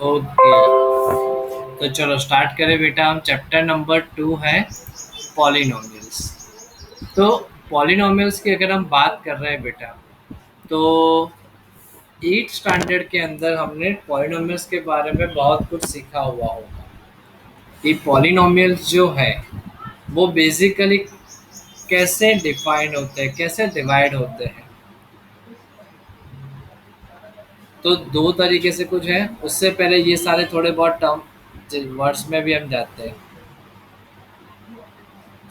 Okay, तो चलो start करें बेटा। हम चैप्टर नंबर 2 है पॉलिनोमियल्स। तो पॉलिनोमियल्स की अगर हम बात कर रहे हैं बेटा, तो 8th स्टैंडर्ड के अंदर हमने पॉलिनोमियल्स के बारे में बहुत कुछ सीखा हुआ होगा कि पॉलिनोमियल्स जो है वो बेसिकली कैसे डिफाइन होते हैं, कैसे डिवाइड होते हैं। तो दो तरीके से कुछ है। उससे पहले ये सारे थोड़े बहुत टर्म वर्ड्स में भी हम जाते हैं।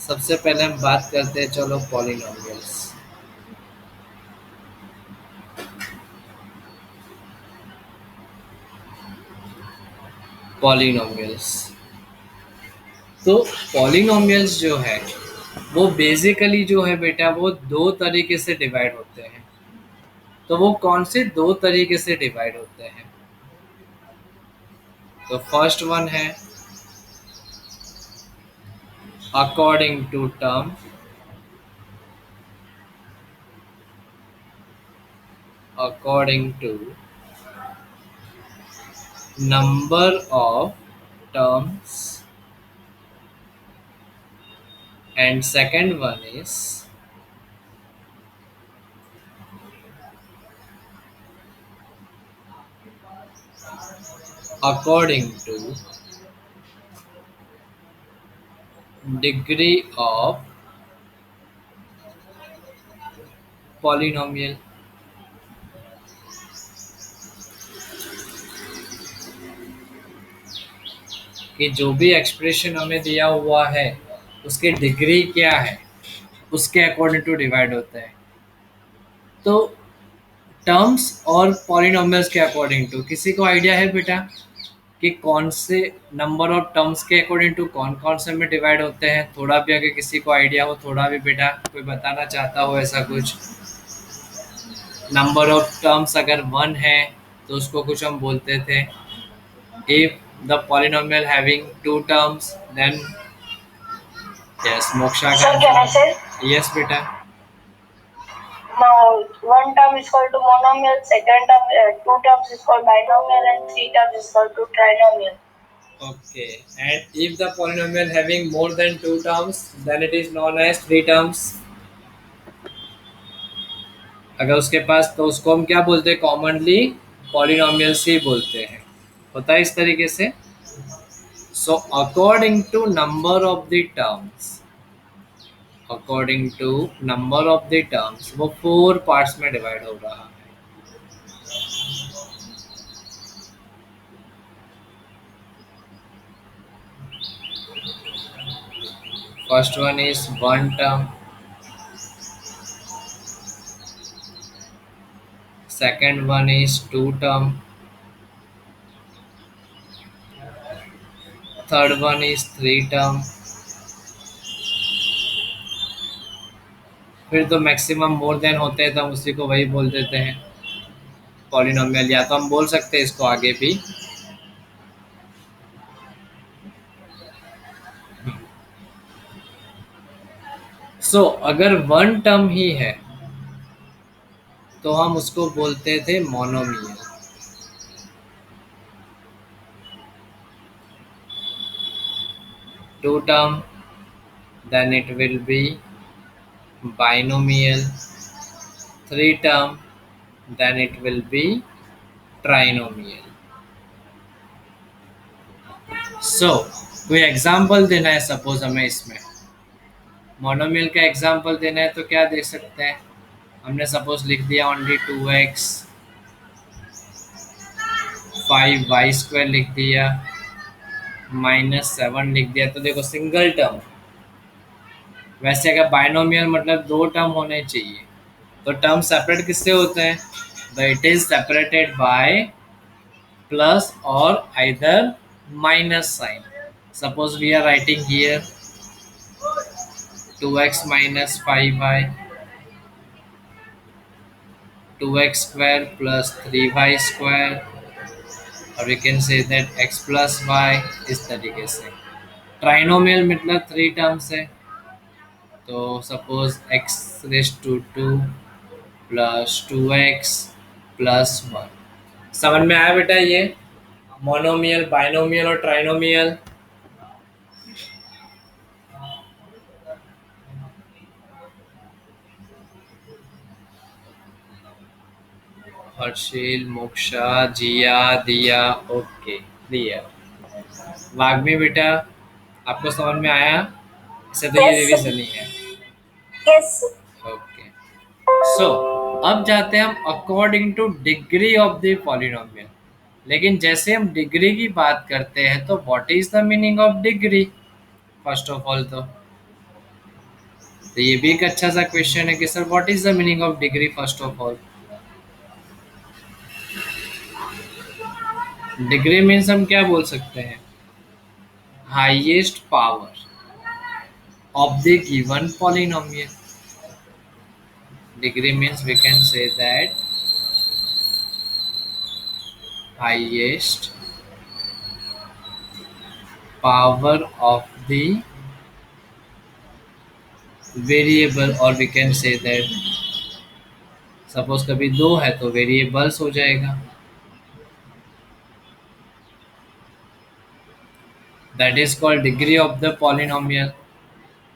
सबसे पहले हम बात करते हैं, चलो, पॉलिनोमियल्स। पॉलिनोमियल्स, तो पॉलिनोमियल्स जो है वो बेसिकली जो है बेटा वो दो तरीके से डिवाइड होते हैं। तो वो कौन से दो तरीके से डिवाइड होते हैं? तो फर्स्ट वन है according to term, according to number of terms, and second one is according to degree of polynomial। कि जो भी एक्सप्रेशन हमें दिया हुआ है उसकी डिग्री क्या है, उसके अकॉर्डिंग टू डिवाइड होता है। तो टर्म्स और पॉलिनोमियल्स के अकॉर्डिंग टू किसी को आइडिया है बेटा कि कौन से नंबर ऑफ टर्म्स के अकॉर्डिंग टू कौन कौन से में डिवाइड होते हैं? थोड़ा भी अगर किसी को आइडिया हो, थोड़ा भी बेटा कोई बताना चाहता हो ऐसा कुछ। नंबर ऑफ टर्म्स अगर 1 है तो उसको कुछ हम बोलते थे, if the polynomial having two terms, then yes, Moksha Sir, can can I answer. say? Yes, beta. Now, one term is called to monomial, second term, two terms is called binomial, and three terms is called to trinomial. Okay. And if the polynomial having more than two terms, then it is known as three terms. अगर उसके पास, तो उसको हम क्या बोलते हैं? Commonly polynomials ही बोलते हैं। होता है इस तरीके से। So according to number of the terms, according to number of the terms वो 4 पार्ट्स में डिवाइड हो रहा है। First one is one term, second one is two term, third one is three term, फिर तो मैक्सिमम मोर देन होते हैं तो हम उसी को वही बोल देते हैं पॉलिनोमियल, या तो हम बोल सकते हैं इसको आगे भी। सो अगर वन टर्म ही है तो हम उसको बोलते थे monomial. Two term, then it will be binomial, three term, then it will be trinomial। सो कोई एग्जाम्पल देना है सपोज हमें इसमें मोनोमियल का एग्जाम्पल देना है, तो क्या दे सकते हैं? हमने सपोज लिख दिया ओनली 2x 5y² लिख दिया, -7 लिख दिया, तो देखो सिंगल टर्म। वैसे अगर बाइनोमियल मतलब दो टर्म होने चाहिए, तो टर्म सेपरेट किससे होते हैं? It is separated by plus और either minus sign. Suppose we are writing here 2x minus 5y, 2x² plus 3y², और we can say that x plus y। इस तरीके से ट्राइनोमियल मतलब 3 टर्म्स है, तो suppose x⁻² plus 2x plus 1। समझ में आया बेटा ये? मोनोमियल, बाइनोमियल और ट्राइनोमियल। हर्षिल, मोक्षा, जिया, दिया। Okay, clear. वाग्मी बेटा, आपको समझ में आया? इसे तो ये यस रिवीजन ही है। यस। ओके, सो अब जाते हैं हम according two degree of the polynomial. लेकिन जैसे हम डिग्री की बात करते हैं तो what is the meaning of degree, first of all तो ये भी एक अच्छा सा क्वेश्चन है कि sir what is the meaning of degree first of all. Degree means हम क्या बोल सकते हैं? Highest power of the given polynomial. Degree means we can say that highest power of the variable, or we can say that suppose कभी दो है तो variables हो जाएगा, that is called degree of the polynomial.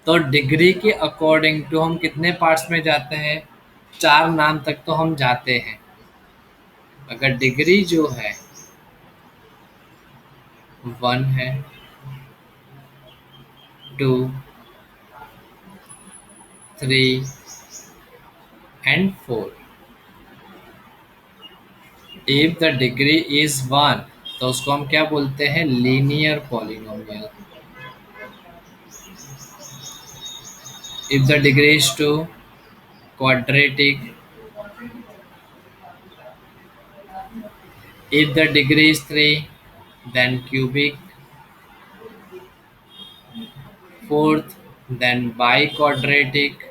तो degree के according to हम कितने पार्ट्स में जाते हैं? चार नाम तक तो हम जाते हैं। अगर डिग्री जो है वन है, two, three and four, if the degree is one तो उसको हम क्या बोलते हैं? Linear polynomial. If the degree is two, quadratic. If the degree is three, then cubic. Fourth, then biquadratic.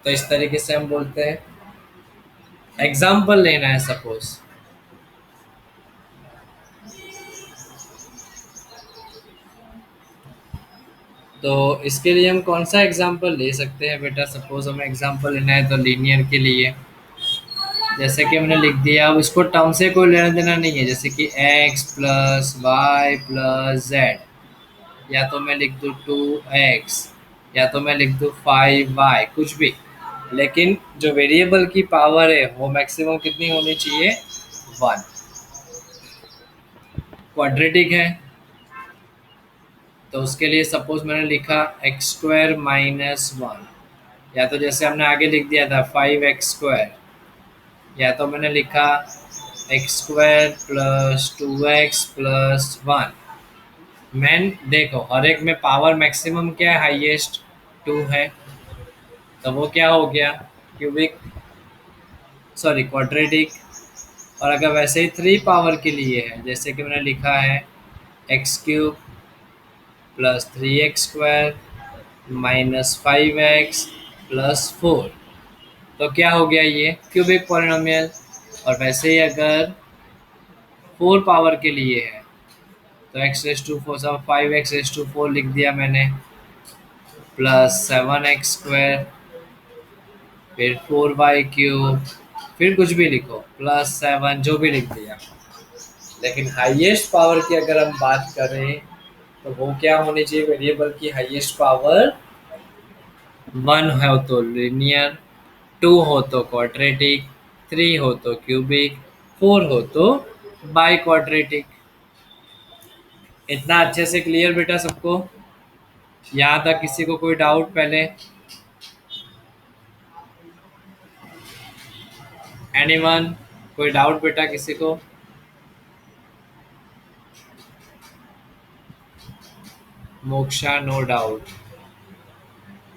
तो इस तरीके से हम बोलते हैं। एग्जाम्पल लेना है सपोज, तो इसके लिए हम कौन सा एग्जाम्पल ले सकते हैं बेटा? सपोज हमें एग्जाम्पल लेना है तो लीनियर के लिए जैसे कि हमने लिख दिया, अब इसको टर्म से कोई लेना देना नहीं है, जैसे कि x plus y plus z, या तो मैं लिख दूँ 2x, या तो मैं लिख दूँ 5y, कुछ भी। लेकिन जो वेरिएबल की पावर है वो मैक्सिमम कितनी होनी चाहिए? वन। क्वाड्रेटिक है तो उसके लिए सपोज मैंने लिखा एक्स स्क्वायर माइनस वन, या तो जैसे हमने आगे लिख दिया था 5x², या तो मैंने लिखा x² plus 2x plus one. Man देखो हर एक में पावर मैक्सिमम क्या है? हाईएस्ट टू है, तो वो क्या हो गया? Cubic, sorry quadratic. और अगर वैसे ही थ्री पावर के लिए है, जैसे कि मैंने लिखा है x³ plus 3x² minus 5x plus 4, तो क्या हो गया? ये क्यूबिक पॉलिनोमियल। और वैसे ही अगर फोर पावर के लिए है तो x⁴, सब 5x⁴ लिख दिया मैंने, प्लस 7x², फिर 4y³, फिर कुछ भी लिखो, प्लस 7, जो भी लिख दिया। लेकिन हाईएस्ट पावर की अगर हम बात करें तो वो क्या होनी चाहिए? वेरिएबल की हाईएस्ट पावर वन हो तो लिनियर, टू हो तो क्वाड्रेटिक, थ्री हो तो क्यूबिक, फोर हो तो बाई क्वाड्रेटिक। इतना अच्छे से क्लियर बेटा सबको? यहाँ तक किसी को कोई डाउट पहले? एनीवन? कोई डाउट बेटा किसी को? Moksha no doubt,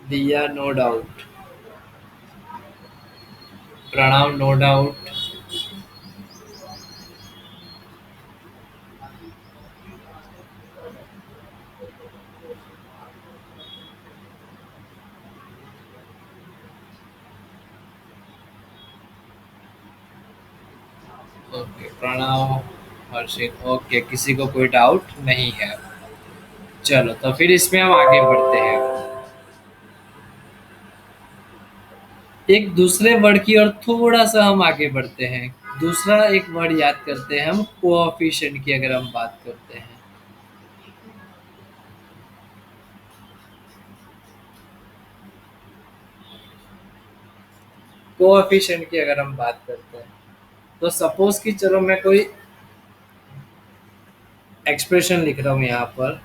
Diya no doubt, Pranav no doubt. Okay Pranav, Harshit, okay, किसी को कोई डाउट नहीं है। चलो तो फिर इसमें हम आगे बढ़ते हैं। एक दूसरे वर्ड की और थोड़ा सा हम आगे बढ़ते हैं। दूसरा एक वर्ड याद करते हैं हम, कोएफिशिएंट की अगर हम बात करते हैं। कोएफिशिएंट की अगर हम बात करते हैं, तो सपोज कि चलो मैं कोई एक्सप्रेशन लिख रहा हूँ यहाँ पर,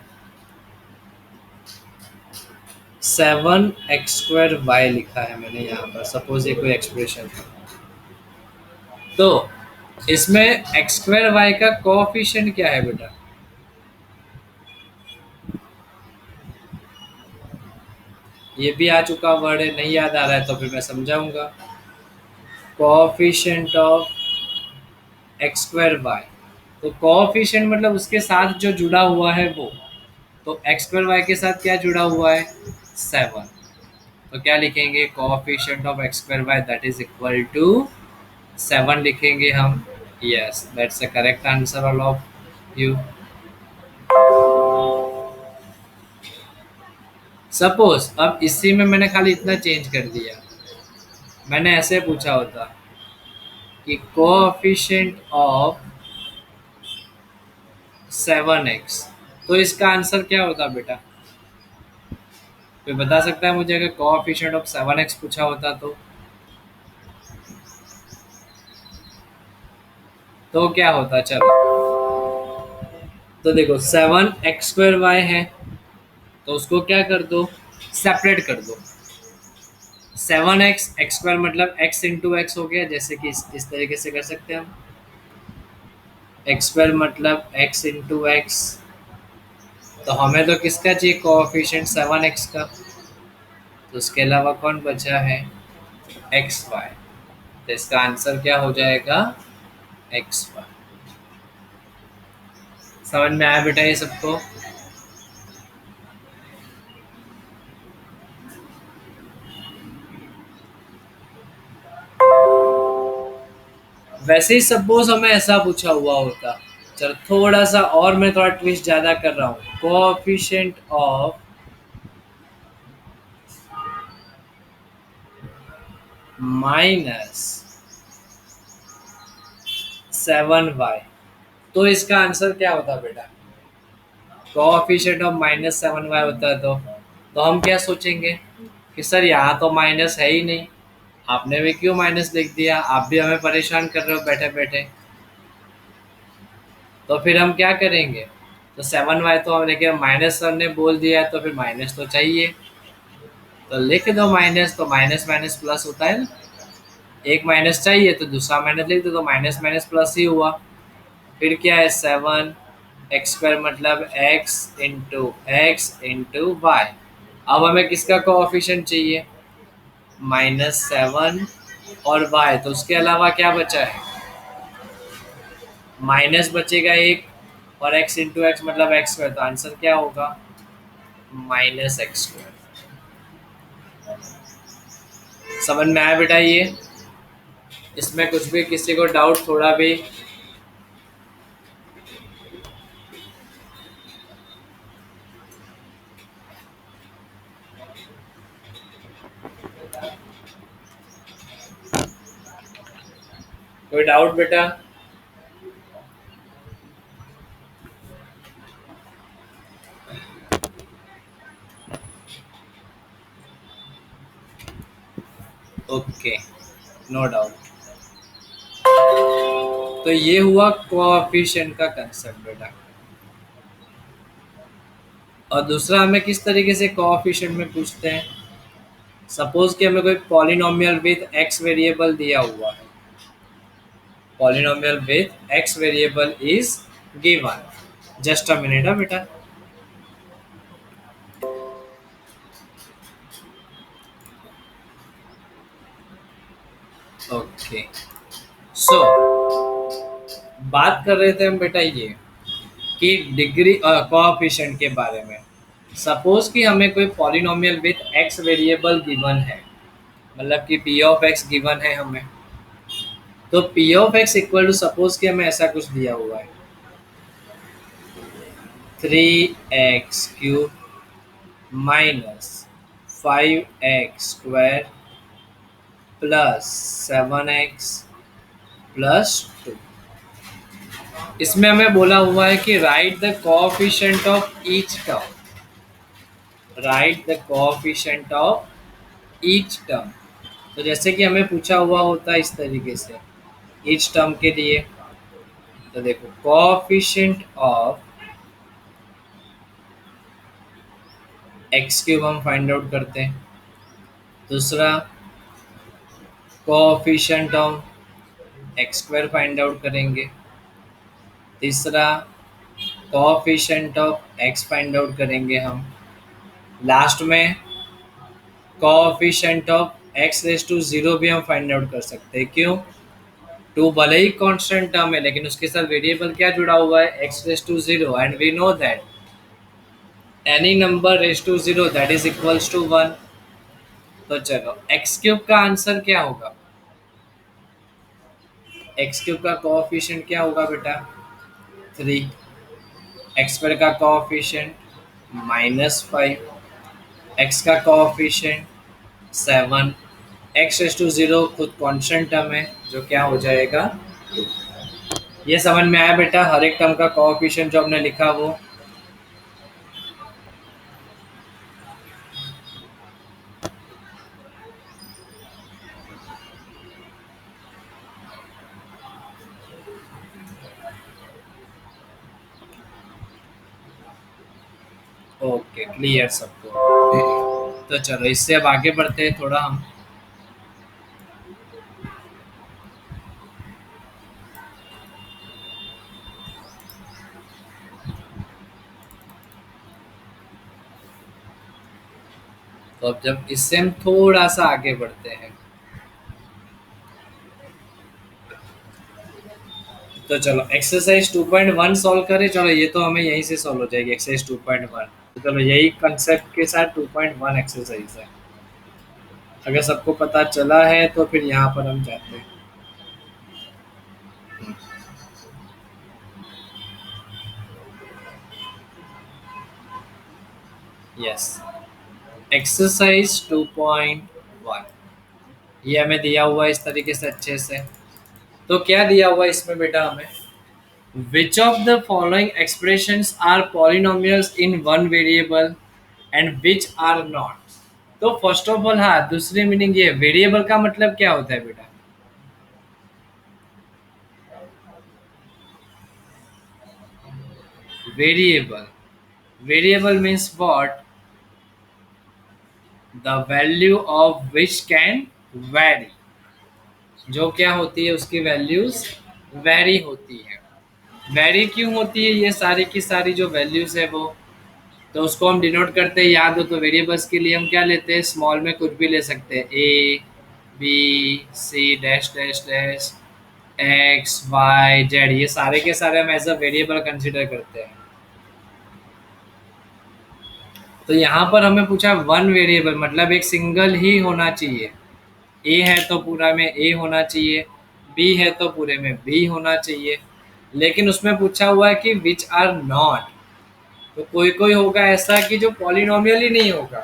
7x² लिखा है मैंने यहाँ पर, सपोज ये कोई एक्सप्रेशन है। तो इसमें x² का कोएफिशिएंट क्या है बेटा? ये भी आ चुका वर्ड है, नहीं याद आ रहा है तो फिर मैं समझाऊंगा। कोएफिशिएंट ऑफ x²y, तो कोएफिशिएंट मतलब उसके साथ जो जुड़ा हुआ है वो। तो x²y के साथ क्या जुड़ा हुआ है? 7। तो क्या लिखेंगे? Coefficient of x²y that is equal to 7 लिखेंगे हम। Yes, that's the correct answer all of you. Suppose अब इसी में मैंने खाली इतना चेंज कर दिया, मैंने ऐसे पूछा होता कि कोएफिशिएंट ऑफ 7x, तो इसका आंसर क्या होता बेटा? कोई बता सकता है मुझे, अगर कोएफिशिएंट ऑफ 7x पूछा होता तो क्या होता? चलो, तो देखो 7x² है, तो उसको क्या कर दो? सेपरेट कर दो। 7x² मतलब x इंटू एक्स हो गया, जैसे कि इस तरीके से कर सकते हैं हम। x² मतलब x इंटू एक्स, तो हमें तो किसका चाहिए? कोएफिशिएंट 7x का। तो उसके अलावा कौन बचा है? xy। तो इसका आंसर क्या हो जाएगा? xy। समझ में आया बेटा ये सबको? वैसे ही सपोज हमें ऐसा पूछा हुआ होता, चलो थोड़ा सा और, मैं थोड़ा ट्विस्ट ज्यादा कर रहा हूँ। कोएफिशिएंट ऑफ -7y, तो इसका आंसर क्या होता बेटा? कोएफिशिएंट ऑफ -7y होता है तो हम क्या सोचेंगे कि सर यहाँ तो माइनस है ही नहीं, आपने भी क्यों माइनस लिख दिया? आप भी हमें परेशान कर रहे हो बैठे बैठे। तो फिर हम क्या करेंगे? तो 7y तो हम लेकिन माइनस सर ने बोल दिया है तो फिर माइनस तो चाहिए, तो लिख दो माइनस, तो माइनस माइनस प्लस होता है ना। एक माइनस चाहिए तो दूसरा माइनस लिख दो, तो माइनस माइनस प्लस ही हुआ। फिर क्या है? 7x² मतलब x इंटू वाई। अब हमें किसका कोएफिशिएंट चाहिए? -7 और y, तो उसके अलावा क्या बचा है? माइनस बचेगा एक, और x इंटू एक्स मतलब x², तो आंसर क्या होगा? -x²। समझ में आया बेटा ये? इसमें कुछ भी किसी को डाउट थोड़ा भी? कोई डाउट बेटा? Okay, no doubt. तो ये हुआ कोएफिशिएंट का कंसेप्ट बेटा। और दूसरा हमें किस तरीके से कोएफिशिएंट में पूछते हैं? सपोज कि हमें कोई पॉलिनोमियल विद एक्स वेरिएबल दिया हुआ है, polynomial with x variable is given. Just a minute बेटा। ओके, सो बात कर रहे थे हम बेटा ये कि डिग्री कोएफिशिएंट के बारे में। सपोज कि हमें कोई polynomial with x variable given है, मतलब कि पी ऑफ एक्स गिवन है हमें। तो p of x equal to, suppose कि हमें ऐसा कुछ दिया हुआ है, 3x³ - 5x² plus 7x plus 2। इसमें हमें बोला हुआ है कि right the coefficient of each term, right the coefficient of each term. तो जैसे कि हमें पूछा हुआ होता है इस तरीके से ईच टर्म के लिए, तो देखो कोएफिशिएंट ऑफ एक्स क्यूब हम फाइंड आउट करते हैं, दूसरा coefficient of x square find out करेंगे, तीसरा coefficient of x find out करेंगे हम, लास्ट में coefficient of x raise to zero भी हम फाइंड आउट कर सकते हैं। क्यों? टू भले ही कांस्टेंट टर्म है लेकिन उसके साथ वेरिएबल क्या जुड़ा हुआ है, x raise to zero, and we know that any number raise to zero that is equals to one. तो चलो एक्स क्यूब का आंसर क्या होगा, एक्स क्यूब का कोएफिशिएंट क्या होगा बेटा, 3। एक्स स्क्वायर का कोएफिशिएंट -5, एक्स का coefficient 7, x raise to zero खुद कांस्टेंट टर्म है जो क्या हो जाएगा 2। ये समझ में आया बेटा, हर एक टर्म का कोएफिशिएंट जो हमने लिखा वो। ओके, क्लियर सबको। तो चलो इससे अब आगे बढ़ते हैं थोड़ा हम। तो अब जब इससे हम थोड़ा सा आगे बढ़ते हैं, तो चलो एक्सरसाइज 2.1 सॉल्व करें। चलो ये तो हमें यहीं से सॉल्व हो जाएगी एक्सरसाइज 2.1। तो चलो यही कंसेप्ट के साथ 2.1 एक्सरसाइज है। अगर सबको पता चला है तो फिर यहाँ पर हम जाते हैं। यस, एक्सरसाइज 2.1 ये हमें दिया हुआ है इस तरीके से अच्छे से। तो क्या दिया हुआ है इसमें बेटा हमें, which of the following expressions are polynomials in one variable and which are not। तो फर्स्ट ऑफ ऑल हाँ, दूसरी मीनिंग ये वेरिएबल का मतलब क्या होता है बेटा, variable, variable means what, the value of which can vary, जो क्या होती है उसकी वैल्यूज वैरी होती है। वैरी क्यों होती है, ये सारी की सारी जो वैल्यूज है वो, तो उसको हम डिनोट करते हैं, याद हो तो वेरिएबल्स के लिए हम क्या लेते हैं, स्मॉल में कुछ भी ले सकते हैं, A B C dash dash dash x y z, ये सारे के सारे हम एज अ वेरिएबल कंसिडर करते हैं। तो यहाँ पर हमें पूछा वन वेरिएबल मतलब एक सिंगल ही होना चाहिए। ए है तो पूरा में ए होना चाहिए, बी है तो पूरे में बी होना चाहिए, लेकिन उसमें पूछा हुआ है कि विच आर नॉट। तो कोई कोई होगा ऐसा कि जो पॉलिनोमियल ही नहीं होगा,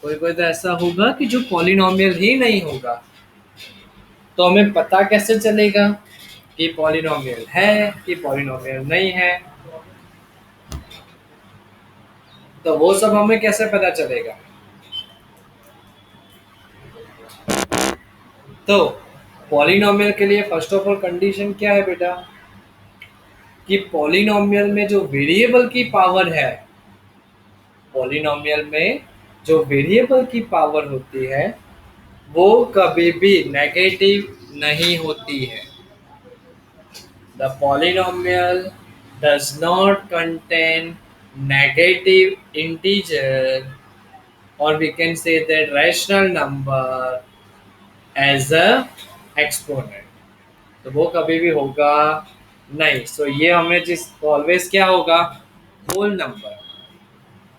कोई कोई तो ऐसा होगा कि जो पॉलिनोमियल ही नहीं होगा। तो हमें पता कैसे चलेगा कि पॉलिनोमियल है कि पॉलिनोमियल नहीं है, तो वो सब हमें कैसे पता चलेगा। तो पॉलिनोमियल के लिए फर्स्ट ऑफ ऑल कंडीशन क्या है बेटा, कि पॉलिनोमियल में जो वेरिएबल की पावर है, पॉलिनोमियल में जो वेरिएबल की पावर होती है वो कभी भी नेगेटिव नहीं होती है। The polynomial does not contain negative integer, or we can say that rational number as a exponent, तो वो कभी भी होगा नहीं। सो ये हमें जिस ऑलवेज क्या होगा, whole number,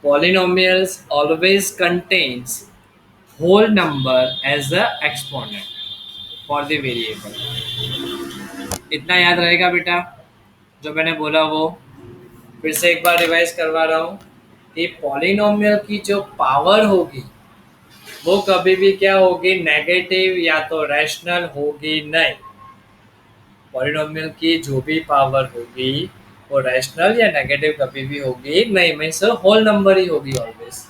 polynomials always contains whole number as a exponent for the variable. इतना याद रहेगा बेटा जो मैंने बोला वो। फिर से एक बार रिवाइज करवा रहा हूँ कि पॉलिनोमियल की जो पावर होगी वो कभी भी क्या होगी, नेगेटिव या तो रैशनल होगी नहीं। पॉलिनोमियल की जो भी पावर होगी वो रैशनल या नेगेटिव कभी भी होगी नहीं, मीन्स होल नंबर ही होगी ऑलवेज।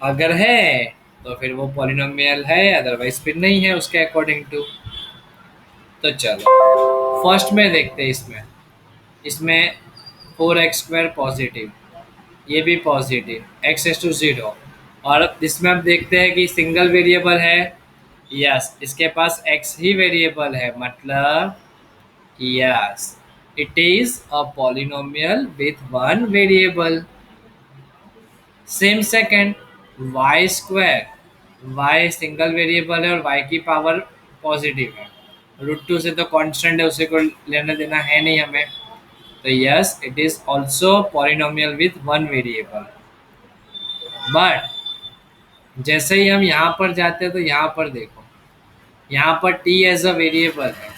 अगर है तो फिर वो पॉलिनोमियल है, अदरवाइज फिर नहीं है उसके अकॉर्डिंग टू। तो चलो फर्स्ट में देखते हैं। इसमें इसमें 4x² पॉजिटिव, ये भी पॉजिटिव, x⁻⁴। और इसमें हम देखते हैं कि सिंगल वेरिएबल है। यस, इसके पास x ही वेरिएबल है, मतलब yes, it is a polynomial with one variable. Same second, y², y single variable है और y की पावर पॉजिटिव है। √2 से तो कांस्टेंट है, उसे कोई लेना देना है नहीं हमें। तो yes, it is also polynomial with one variable. But जैसे ही हम यहाँ पर जाते हैं तो यहाँ पर देखो, यहाँ पर t एज अ वेरिएबल है,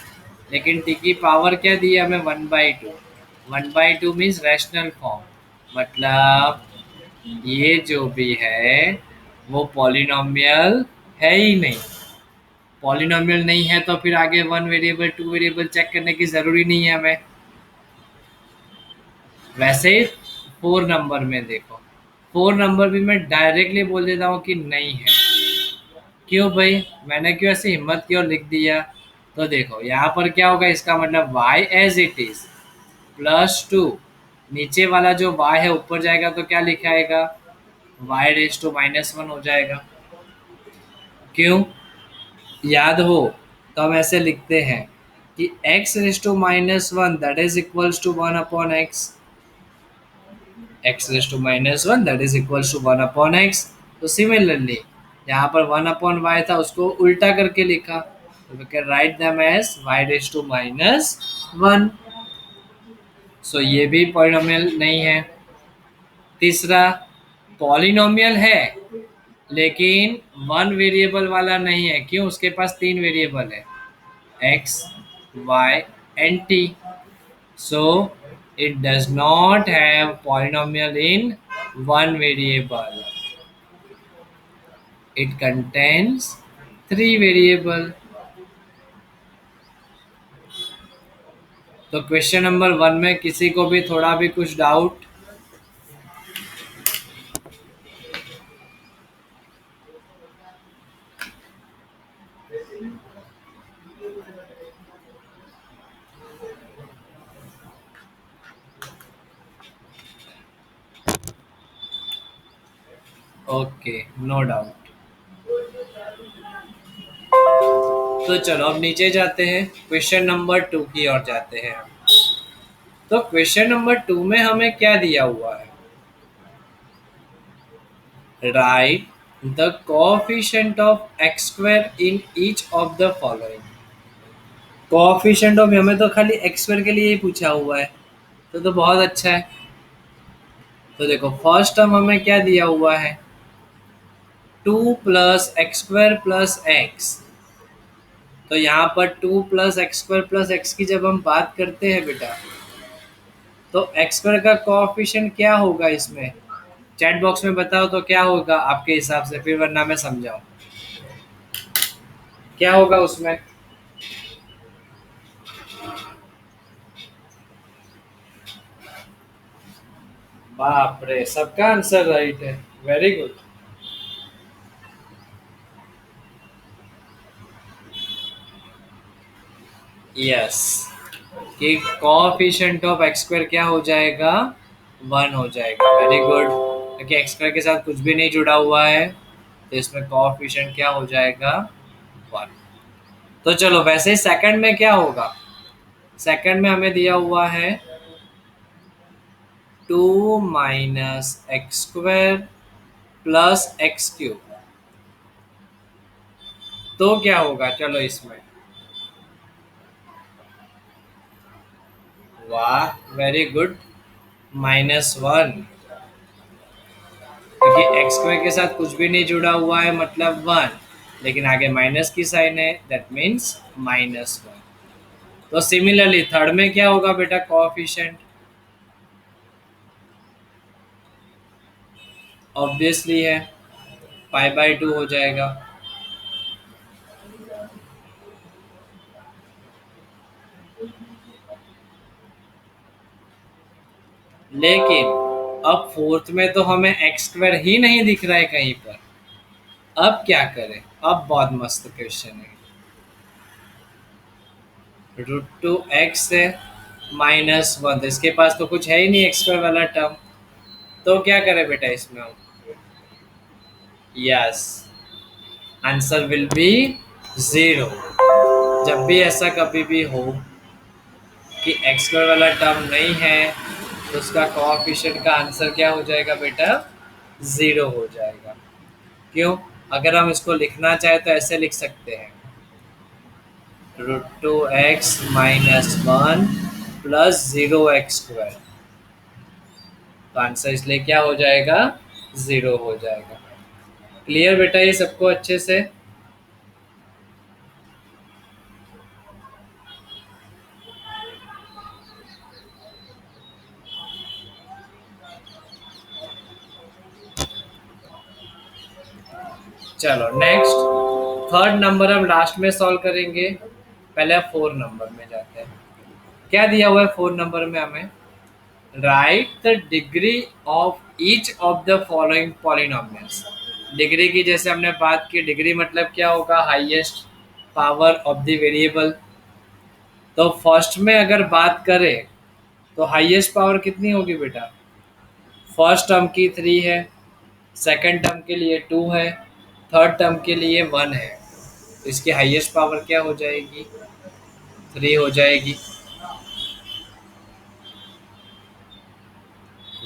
लेकिन t की पावर क्या दी है हमें, 1/2। 1/2 मीन्स रैशनल फॉर्म, मतलब ये जो भी है वो पॉलिनोमियल है ही नहीं। पॉलिनोमियल नहीं है तो फिर आगे one variable two variable check करने की जरूरी नहीं है हमें। वैसे 4 नंबर में देखो, 4 नंबर भी मैं डायरेक्टली बोल देता हूँ कि नहीं है। क्यों भाई, मैंने क्यों ऐसी हिम्मत की और लिख दिया? तो देखो यहाँ पर क्या होगा, इसका मतलब y एज इट इज +2, नीचे वाला जो y है ऊपर जाएगा तो क्या लिखाएगा, y⁻⁻1 हो जाएगा। क्यों? याद हो तो हम ऐसे लिखते हैं कि x⁻⁻1 that is equals to 1/x, x⁻⁻1 that is equals to 1/x। तो सिमिलरली यहाँ पर 1/y था, उसको उल्टा करके लिखा, तो we can write them as y⁻⁻1। सो ये भी पॉलिनोमियल नहीं है। तीसरा, पॉलिनोमियल है लेकिन वन वेरिएबल वाला नहीं है। क्यों? उसके पास 3 वेरिएबल है, x, y and t. So it does not have polynomial in one variable. It contains 3 variable. तो क्वेश्चन नंबर 1 में किसी को भी थोड़ा भी कुछ डाउट? Okay, no doubt. तो चलो अब नीचे जाते हैं, क्वेश्चन नंबर 2 की ओर जाते हैं। तो क्वेश्चन नंबर 2 में हमें क्या दिया हुआ है, right the coefficient of x² in each of the following. Coefficient of, हमें तो खाली x² के लिए ही पूछा हुआ है, तो बहुत अच्छा है। तो देखो फर्स्ट टर्म हमें क्या दिया हुआ है, 2 + x² + x। तो यहाँ पर 2 + x² + x की जब हम बात करते हैं बेटा, तो x² का कोएफिशिएंट क्या होगा इसमें, चैट बॉक्स में बताओ तो क्या होगा आपके हिसाब से, फिर वरना मैं समझाऊं क्या होगा उसमें। बाप रे, सबका आंसर राइट है, वेरी गुड। यस, कि कोएफिशिएंट ऑफ x² क्या हो जाएगा, 1 हो जाएगा, वेरी गुड। क्योंकि x² के साथ कुछ भी नहीं जुड़ा हुआ है तो इसमें कोएफिशिएंट क्या हो जाएगा, 1। तो चलो वैसे ही सेकंड में क्या होगा, सेकंड में हमें दिया हुआ है 2 - x² + x³। तो क्या होगा, चलो इसमें, वाह वेरी गुड, -1, क्योंकि x² के साथ कुछ भी नहीं जुड़ा हुआ है मतलब 1, लेकिन आगे माइनस की साइन है, दैट मीन्स -1। तो सिमिलरली थर्ड में क्या होगा बेटा, कोएफिशिएंट ऑब्वियसली है पाई/2 हो जाएगा। लेकिन अब फोर्थ में तो हमें एक्स स्क्वायर ही नहीं दिख रहा है कहीं पर। अब क्या करें? अब बहुत मस्त क्वेश्चन है। √2x है -1, तो इसके पास तो कुछ है ही नहीं एक्स स्क्वायर वाला टर्म। तो क्या करें बेटा इसमें हम? Yes, answer will be 0। जब भी ऐसा कभी भी हो कि एक्स स्क्वायर वाला टर्म नहीं है, तो उसका कोएफिशिएंट का आंसर क्या हो जाएगा बेटा? 0 हो जाएगा। क्यों? अगर हम इसको लिखना चाहें तो ऐसे लिख सकते हैं, √2x-1 प्लस 0x²। तो आंसर इसलिए क्या हो जाएगा? 0 हो जाएगा। क्लियर बेटा ये सबको अच्छे से? चलो नेक्स्ट, थर्ड नंबर हम लास्ट में सॉल्व करेंगे। पहले आप 4 नंबर में जाते हैं। क्या दिया हुआ है 4 नंबर में हमें? Right the degree of each of the following polynomials. Degree की जैसे हमने बात की, डिग्री मतलब क्या होगा? Highest power of the variable. तो फर्स्ट में अगर बात करें तो हाईएस्ट पावर कितनी होगी बेटा? फर्स्ट टर्म की 3 है, सेकंड टर्म के लिए 2 है, थर्ड टर्म के लिए 1 है। तो इसकी हाईएस्ट पावर क्या हो जाएगी? 3 हो जाएगी।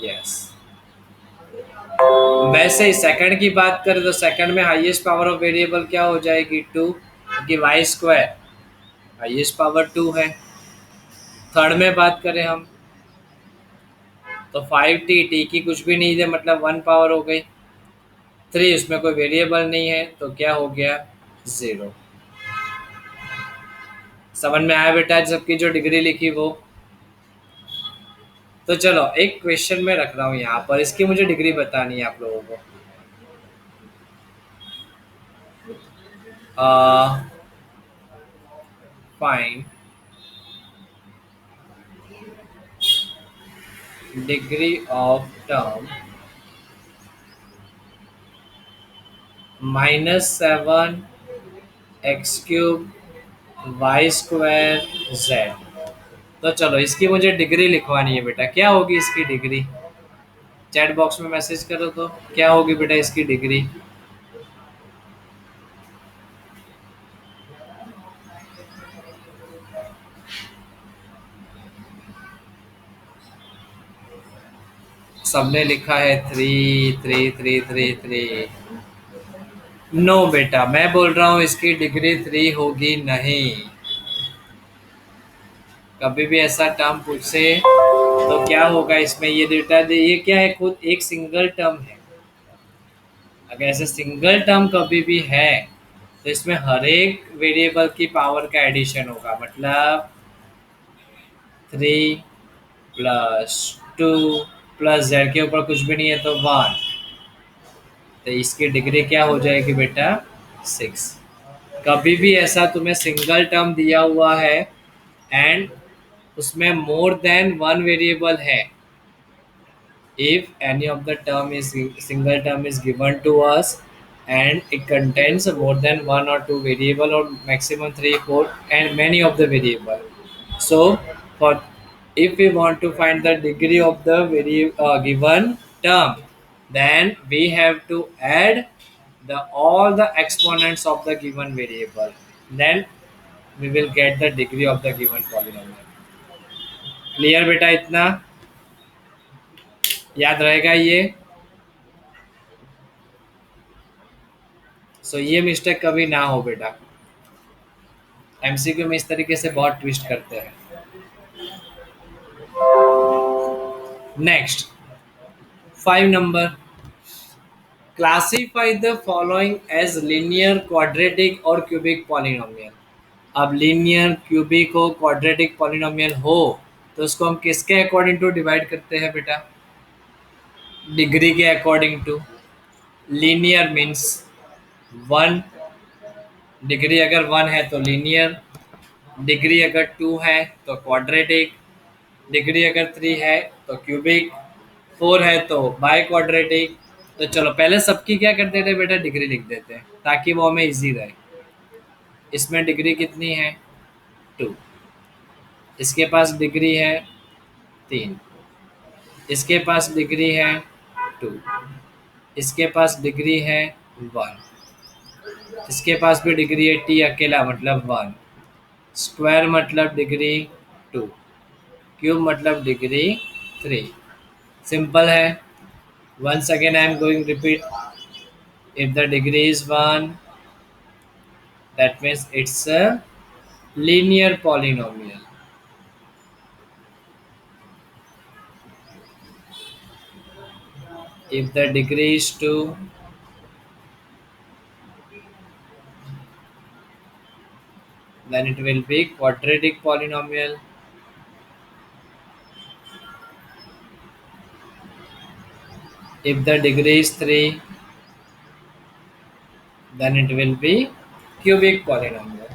यस। वैसे ही सेकंड की बात करें तो सेकंड में हाईएस्ट पावर ऑफ वेरिएबल क्या हो जाएगी? 2, क्योंकि y² हाईएस्ट पावर 2 है। थर्ड में बात करें हम तो 5t, t की कुछ भी नहीं है मतलब 1 पावर हो गई। 3 उसमें कोई वेरिएबल नहीं है तो क्या हो गया? 0। समझ में आया बेटा सबकी जो डिग्री लिखी वो? तो चलो एक क्वेश्चन में रख रहा हूँ यहाँ पर, इसकी मुझे डिग्री बतानी है आप लोगों को। Find degree of term -7x³ y² z। तो चलो इसकी मुझे डिग्री लिखवानी है बेटा। क्या होगी इसकी डिग्री? चैट बॉक्स में मैसेज करो तो क्या होगी बेटा इसकी डिग्री? सबने लिखा है 3 3 3 3 3। नो बेटा, मैं बोल रहा हूँ इसकी डिग्री 3 होगी नहीं। कभी भी ऐसा टर्म पूछे तो क्या होगा इसमें? ये डेटा दे, ये क्या है? खुद एक सिंगल टर्म है। अगर ऐसे सिंगल टर्म कभी भी है तो इसमें हर एक वेरिएबल की पावर का एडिशन होगा। मतलब 3 + 2 + z के ऊपर कुछ भी नहीं है तो 1। तो इसकी डिग्री क्या हो जाएगी बेटा? 6। कभी भी ऐसा तुम्हें सिंगल टर्म दिया हुआ है एंड उसमें मोर देन 1 वेरिएबल है, if any of the term is single term is given to us and it contains more than 1 or 2 variable or maximum 3 4 and many of the variable. So for if we want to find the degree of the given term, then we have to add the all the exponents of the given variable, then we will get the degree of the given polynomial. Clear बेटा? इतना याद रहेगा ये? सो ये mistake कभी ना हो बेटा। एमसीक्यू में इस तरीके से बहुत ट्विस्ट करते हैं। Next 5 number, classify the following as linear, quadratic और क्यूबिक पॉलिनोमियल। अब लीनियर, क्यूबिक हो, क्वाड्रेटिक पॉलिनोमियल हो तो उसको हम किसके अकॉर्डिंग टू डिवाइड करते हैं बेटा? डिग्री के according to. Linear means one, degree अगर वन है तो लीनियर, डिग्री अगर टू है तो क्वाड्रेटिक, डिग्री अगर थ्री है तो क्यूबिक, फोर है तो बाय क्वाड्रेटिक। तो चलो पहले सबकी क्या कर देते हैं बेटा, डिग्री लिख देते हैं ताकि वो हमें इजी रहे। इसमें डिग्री कितनी है, टू। इसके पास डिग्री है तीन, इसके पास डिग्री है टू, इसके पास डिग्री है वन, इसके पास भी डिग्री है टी अकेला मतलब वन, स्क्वायर मतलब डिग्री टू, क्यूब मतलब डिग्री थ्री। सिंपल है। Once again I am going repeat, if the degree is 1, that means it's a linear polynomial. If the degree is 2, then it will be quadratic polynomial. If the degree is 3, then it will be cubic polynomial.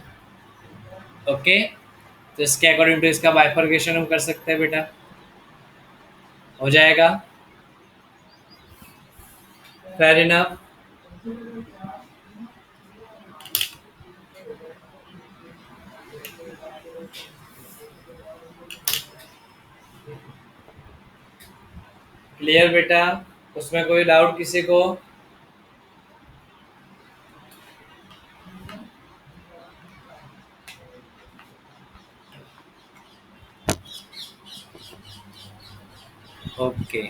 Okay, तो इसके according to इसका bifurcation हम कर सकते हैं बेटा, हो जाएगा। Fair enough. क्लियर बेटा, उसमें कोई डाउट किसी को? ओके,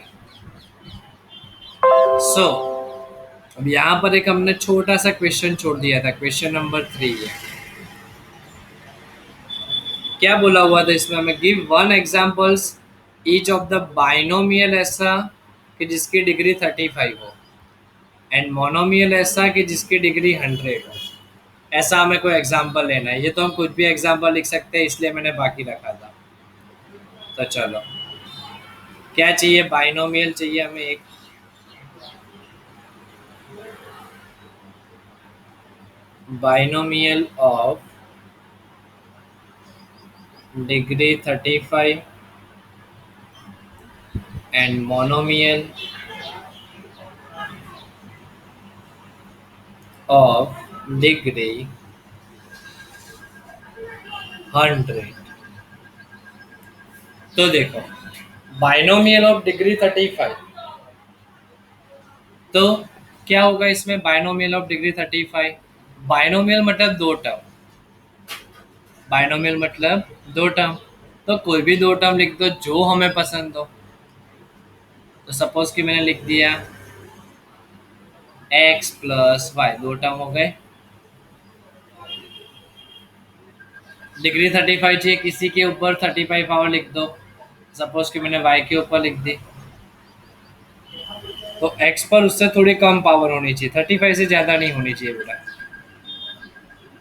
सो अब यहाँ पर एक हमने छोटा सा क्वेश्चन छोड़ दिया था, क्वेश्चन नंबर 3 है। क्या बोला हुआ था इसमें हमें, give one examples each of the binomial ऐसा कि जिसकी डिग्री 35 हो, एंड मोनोमियल ऐसा कि जिसकी डिग्री 100 हो। ऐसा हमें कोई एग्जांपल लेना है। ये तो हम कुछ भी एग्जांपल लिख सकते हैं, इसलिए मैंने बाकी रखा था। तो चलो, क्या चाहिए, बाइनोमियल चाहिए हमें एक। Binomial of degree 35 and monomial of degree 100। तो देखो, बाइनोमियल ऑफ डिग्री 35, तो क्या होगा इसमें, बाइनोमियल ऑफ डिग्री 35, बाइनोमियल मतलब दो टर्म, बाइनोमियल मतलब दो टर्म, तो कोई भी दो टर्म लिख दो जो हमें पसंद हो। तो सपोज कि मैंने लिख दिया x प्लस वाई, दो टर्म हो गए। डिग्री 35 चाहिए, किसी के ऊपर 35 पावर लिख दो, सपोज कि मैंने y के ऊपर लिख दी, तो x पर उससे थोड़ी कम पावर होनी चाहिए, 35 से ज़्यादा नहीं होनी चाहिए बेटा।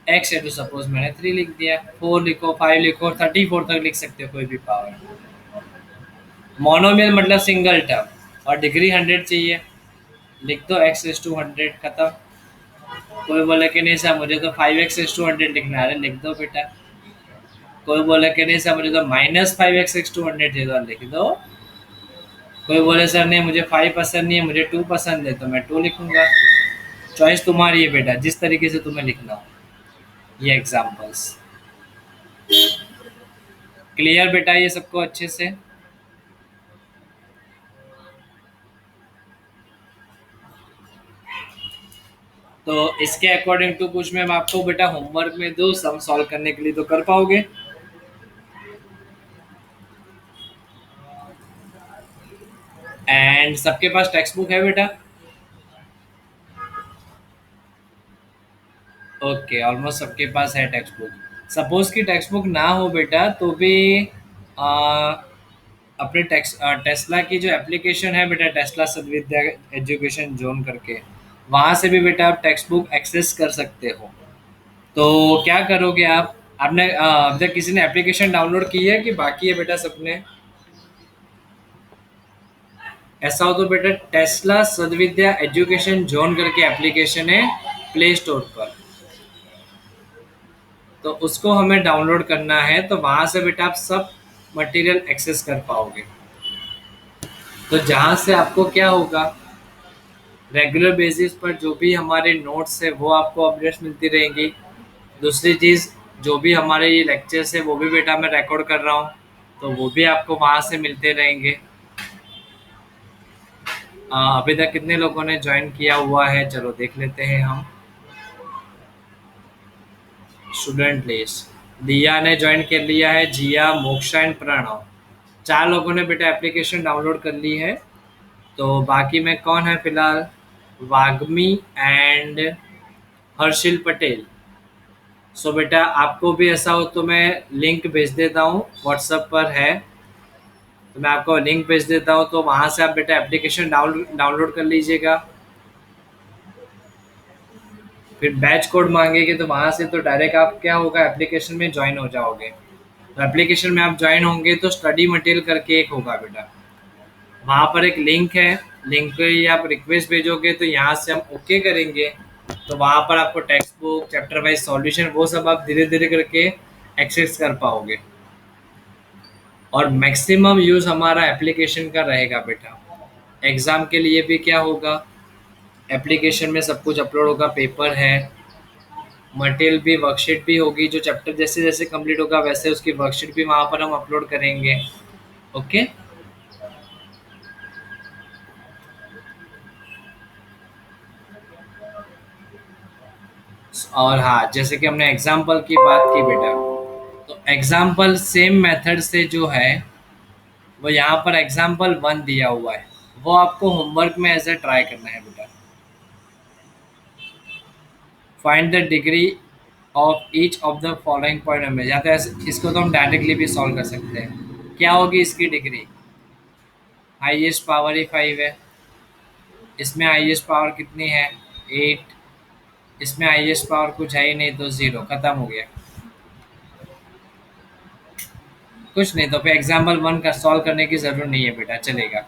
x है तो सपोज मैंने 3 लिख दिया, 4 लिखो, 5 लिखो, 34 तक लिख सकते हो कोई भी पावर। मोनोमियल मतलब सिंगल टर्म, और डिग्री 100 चाहिए, लिख दो x इज टू 100, खत्म। कोई बोले कि नहीं सर मुझे तो 5x इज टू 100 लिखना है, लिख दो बेटा। कोई बोले कि नहीं सर मुझे तो -5x इज टू 100 चाहिए, तो लिख दो। कोई बोले सर नहीं मुझे 5 पसंद नहीं है, मुझे 2 पसंद है, तो मैं 2 लिखूंगा। चॉइस तुम्हारी है बेटा, जिस तरीके से तुम्हें लिखना हो। ये एग्जांपल्स क्लियर बेटा, ये सबको अच्छे से। तो इसके अकॉर्डिंग टू कुछ मैं आपको बेटा होमवर्क में दो, सम सॉल्व करने के लिए तो कर पाओगे। एंड सबके पास टेक्स्ट बुक है बेटा? ओके, ऑलमोस्ट सबके पास है टेक्स्ट बुक। सपोज कि टेक्स्ट बुक ना हो बेटा तो भी आ, अपने टेस्ला की जो एप्लीकेशन है बेटा, टेस्ला सदविद्या एजुकेशन जोन करके, वहाँ से भी बेटा आप टेक्स्ट बुक एक्सेस कर सकते हो। तो क्या करोगे आप, आपने अब तक किसी ने एप्लीकेशन डाउनलोड की है कि बाकी है बेटा सबने? ऐसा हो तो बेटा टेस्ला सदविद्या एजुकेशन जोन करके एप्लीकेशन है प्ले स्टोर पर, तो उसको हमें डाउनलोड करना है, तो वहां से बेटा आप सब मटेरियल एक्सेस कर पाओगे। तो जहां से आपको क्या होगा, रेगुलर बेसिस पर जो भी हमारे नोट्स है वो आपको अपडेट्स मिलती रहेंगी। दूसरी चीज़, जो भी हमारे ये लेक्चर्स है वो भी बेटा मैं रिकॉर्ड कर रहा हूँ, तो वो भी आपको वहाँ से मिलते रहेंगे। अभी तक कितने लोगों ने ज्वाइन किया हुआ है, चलो देख लेते हैं हम। स्टूडेंट लिस्ट, दिया ने ज्वाइन कर लिया है, जिया, मोक्षा एंड प्रणव, 4 लोगों ने बेटा एप्लीकेशन डाउनलोड कर ली है। तो बाकी में कौन है फिलहाल, वाग्मी एंड हर्षिल पटेल। सो बेटा आपको भी ऐसा हो तो मैं लिंक भेज देता हूँ, व्हाट्सएप पर है, तो मैं आपको लिंक भेज देता हूँ, तो वहाँ से आप बेटा एप्लीकेशन डाउनलोड कर लीजिएगा। फिर बैच कोड मांगेंगे तो वहाँ से तो डायरेक्ट आप क्या होगा, एप्लीकेशन में ज्वाइन हो जाओगे। तो एप्लीकेशन में आप ज्वाइन होंगे तो स्टडी मटेरियल करके एक होगा बेटा, वहाँ पर एक लिंक है, लिंक पे ही आप रिक्वेस्ट भेजोगे तो यहाँ से हम ओके करेंगे, तो वहाँ पर आपको text book, chapter wise solution, वो सब आप धीरे धीरे करके एक्सेस कर पाओगे। और मैक्सिमम यूज़ हमारा एप्लीकेशन का रहेगा बेटा। एग्ज़ाम के लिए भी क्या होगा, एप्लीकेशन में सब कुछ अपलोड होगा, पेपर है, मटेरियल भी, वर्कशीट भी होगी, जो चैप्टर जैसे जैसे कंप्लीट होगा वैसे उसकी वर्कशीट भी वहाँ पर हम अपलोड करेंगे। ओके। और हाँ, जैसे कि हमने एग्जाम्पल की बात की बेटा, तो एग्जाम्पल सेम मेथड से जो है वो यहाँ पर एग्जाम्पल 1 दिया हुआ है, वो आपको होमवर्क में ऐसे ट्राई करना है बेटा। Find the degree of each of the following point में, या तो इसको तो हम डायरेक्टली भी सॉल्व कर सकते हैं। क्या होगी इसकी डिग्री, हाईएस्ट पावर ही 5 है, इसमें हाईएस्ट पावर कितनी है 8, इसमें हाईएस्ट पावर कुछ है ही नहीं तो 0, खत्म हो गया, कुछ नहीं। तो फिर एग्जाम्पल 1 का सॉल्व करने की ज़रूरत नहीं है बेटा, चलेगा।